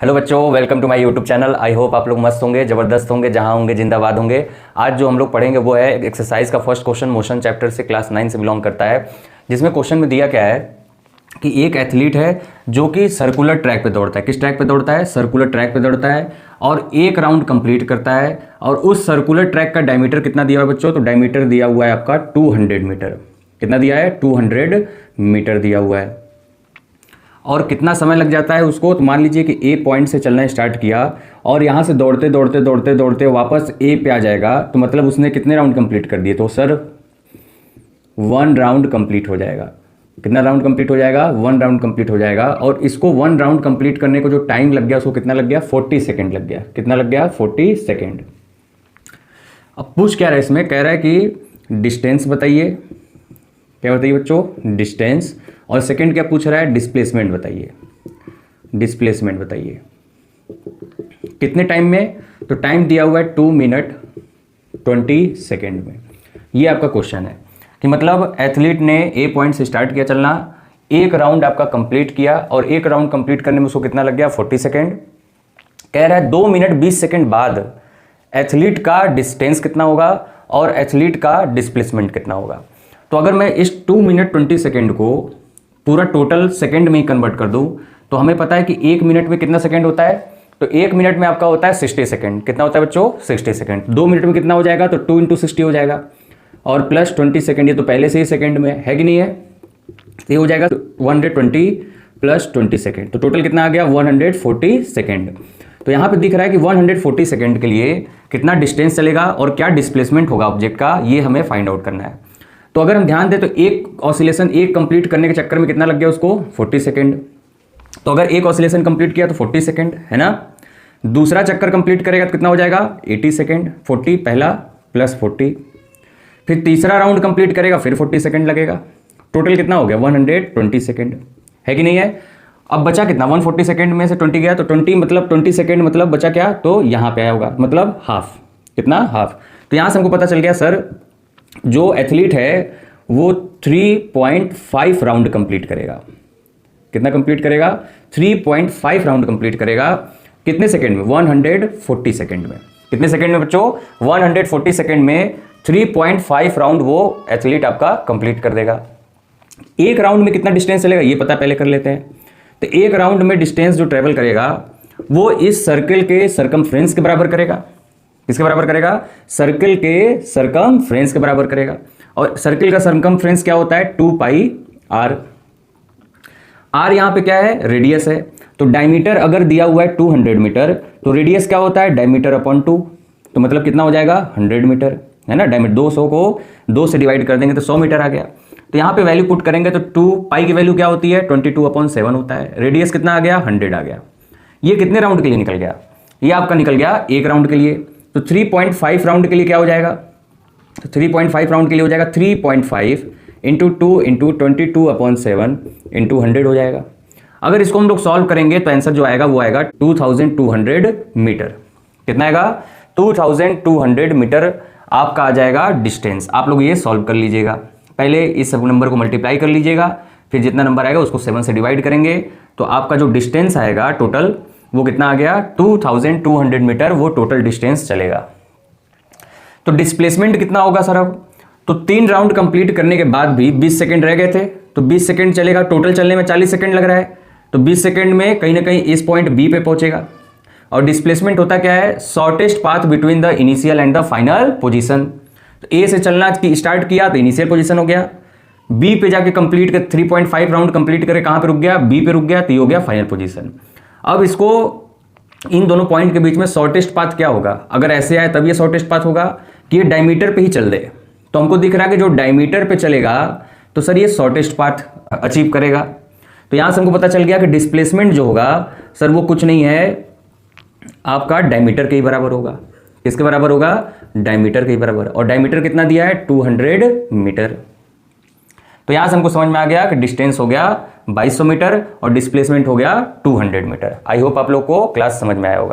Hello बच्चों, welcome to my YouTube channel. I hope आप लोग मस्त होंगे, ज़बरदस्त होंगे, जहां होंगे जिंदाबाद होंगे। आज जो हम लोग पढ़ेंगे वो है एक्सरसाइज का फर्स्ट क्वेश्चन, मोशन चैप्टर से, क्लास 9 से बिलोंग करता है। जिसमें क्वेश्चन में दिया क्या है कि एक एथलीट है जो कि सर्कुलर ट्रैक पे दौड़ता है। किस ट्रैक पे दौड़ता है? सर्कुलर ट्रैक पे दौड़ता है और एक राउंड कंप्लीट करता है। और उस सर्कुलर ट्रैक का डायमीटर कितना दिया हुआ है बच्चों? तो डायमीटर दिया हुआ है आपका 200 मीटर। कितना दिया है? 200 मीटर दिया हुआ है। और कितना समय लग जाता है उसको? तो मान लीजिए कि ए पॉइंट से चलना स्टार्ट किया और यहाँ से दौड़ते दौड़ते दौड़ते दौड़ते वापस ए पे आ जाएगा, तो मतलब उसने कितने राउंड कंप्लीट कर दिए? तो सर 1 राउंड कंप्लीट हो जाएगा। कितना राउंड कंप्लीट हो जाएगा? 1 राउंड कंप्लीट हो जाएगा। और इसको 1 राउंड कंप्लीट करने को जो टाइम लग गया उसको कितना लग गया? 40 सेकेंड लग गया। कितना लग गया? 40 सेकेंड। अब पूछ क्या रहा है इसमें? कह रहा है कि डिस्टेंस बताइए। क्या बताइए बच्चों? डिस्टेंस। और सेकंड क्या पूछ रहा है? डिस्प्लेसमेंट बताइए। डिस्प्लेसमेंट बताइए कितने टाइम में? तो टाइम दिया हुआ है 2 मिनट 20 सेकेंड में। ये आपका क्वेश्चन है कि मतलब एथलीट ने ए पॉइंट से स्टार्ट किया चलना, एक राउंड आपका कंप्लीट किया और एक राउंड कंप्लीट करने में उसको कितना लग गया? 40 सेकेंड। कह रहा है 2 मिनट 20 सेकेंड बाद एथलीट का डिस्टेंस कितना होगा और एथलीट का डिस्प्लेसमेंट कितना होगा। तो अगर मैं इस 2 मिनट 20 सेकेंड को पूरा टोटल सेकेंड में ही कन्वर्ट कर दूं तो हमें पता है कि 1 मिनट में कितना सेकेंड होता है? तो 1 मिनट में आपका होता है 60 सेकेंड। कितना होता है बच्चों? 60 सेकेंड। 2 मिनट में कितना हो जाएगा? तो 2 × 60 हो जाएगा और प्लस 20 सेकेंड, ये तो पहले से ही सेकेंड में है कि नहीं है? ये हो जाएगा 120 प्लस 20 सेकेंड। तो टोटल कितना आ गया? 140 सेकेंड। तो यहाँ पे दिख रहा है कि 140 सेकेंड के लिए कितना डिस्टेंस चलेगा और क्या डिस्प्लेसमेंट होगा ऑब्जेक्ट का, ये हमें फाइंड आउट करना है। तो अगर हम ध्यान दें तो एक ऑसिलेशन एक कंप्लीट करने के चक्कर में कितना लग गया उसको? 40 सेकेंड। तो अगर एक ऑसिलेशन कंप्लीट किया तो 40 सेकेंड है ना। दूसरा चक्कर कंप्लीट करेगा तो कितना हो जाएगा? 80 सेकेंड। 40 पहला प्लस 40। फिर तीसरा राउंड कंप्लीट करेगा फिर 40 सेकेंड लगेगा। टोटल कितना हो गया? 120 सेकेंड। है कि नहीं है? अब बचा कितना? 140 सेकेंड में से 20 गया तो 20 मतलब 20 सेकेंड मतलब बचा क्या? तो यहाँ पे आया होगा, मतलब हाफ। कितना? हाफ। तो यहाँ से हमको पता चल गया सर जो एथलीट है वो 3.5 राउंड कंप्लीट करेगा। कितना कंप्लीट करेगा? 3.5 राउंड कंप्लीट करेगा। कितने सेकंड में? 140 सेकंड में। कितने सेकंड में बच्चों? 140 सेकंड में 3.5 राउंड वो एथलीट आपका कंप्लीट कर देगा। एक राउंड में कितना डिस्टेंस चलेगा ये पता पहले कर लेते हैं। तो एक राउंड में डिस्टेंस जो ट्रेवल करेगा वो इस सर्कल के सरकमफ्रेंस के बराबर करेगा। किसके बराबर करेगा? सर्कल के सरकमफ्रेंस के बराबर करेगा। और सर्कल का सरकमफ्रेंस क्या होता है? 2πr। r यहां पे क्या है? रेडियस है। तो डायमीटर अगर दिया हुआ है 200 मीटर तो रेडियस क्या होता है? Diameter upon 2। तो मतलब कितना हो जाएगा? 100 मीटर है ना। डायमीटर 200 को 2 से डिवाइड कर देंगे तो 100 मीटर आ गया। तो यहां पे वैल्यू पुट करेंगे तो 2π की वैल्यू क्या होती है? 22/7 होता है। रेडियस कितना आ गया? 100 आ गया। ये कितने राउंड के लिए निकल गया? ये आपका निकल गया एक राउंड के लिए। तो 3.5 राउंड के लिए क्या हो जाएगा? तो 3.5 राउंड के लिए हो जाएगा 3.5 × 2 × 22/7 × 100 हो जाएगा। अगर इसको हम लोग सॉल्व करेंगे तो आंसर जो आएगा वो आएगा 2200 मीटर। कितना आएगा? 2200 मीटर आपका आ जाएगा डिस्टेंस। आप लोग ये सॉल्व कर लीजिएगा। पहले इस सब नंबर को मल्टीप्लाई कर लीजिएगा, फिर जितना नंबर आएगा उसको 7 से डिवाइड करेंगे तो आपका जो डिस्टेंस आएगा टोटल वो कितना आ गया? 2200 मीटर वो टोटल डिस्टेंस चलेगा। तो डिस्प्लेसमेंट कितना होगा सर? अब तो 3 राउंड कंप्लीट करने के बाद भी 20 सेकंड रह गए थे तो 20 सेकंड चलेगा। टोटल चलने में 40 सेकंड लग रहा है तो 20 सेकंड में कहीं ना कहीं इस पॉइंट बी पे पहुंचेगा। और डिस्प्लेसमेंट होता क्या है? Shortest path between the initial and the final position. तो ए से चलना की स्टार्ट किया तो इनिशियल पोजीशन हो गया, बी पे जाके कंप्लीट कर 3.5 राउंड कंप्लीट करे कहां पे रुक गया? बी पे रुक गया, तो ये हो गया फाइनल पोजीशन। अब इसको इन दोनों पॉइंट के बीच में शॉर्टेस्ट पाथ क्या होगा? अगर ऐसे आए तब ये शॉर्टेस्ट पाथ होगा कि ये डायमीटर पे ही चल दे। तो हमको दिख रहा है कि जो डायमीटर पे चलेगा तो सर ये शॉर्टेस्ट पाथ अचीव करेगा। तो यहां से हमको पता चल गया कि डिस्प्लेसमेंट जो होगा सर वो कुछ नहीं है, आपका डायमीटर के ही बराबर होगा। किसके बराबर होगा? डायमीटर के ही बराबर। और डायमीटर कितना दिया है? 200 मीटर। तो यहां से हमको समझ में आ गया कि डिस्टेंस हो गया 2200 मीटर और डिस्प्लेसमेंट हो गया 200 मीटर। आई होप आप लोग को क्लास समझ में आया होगा।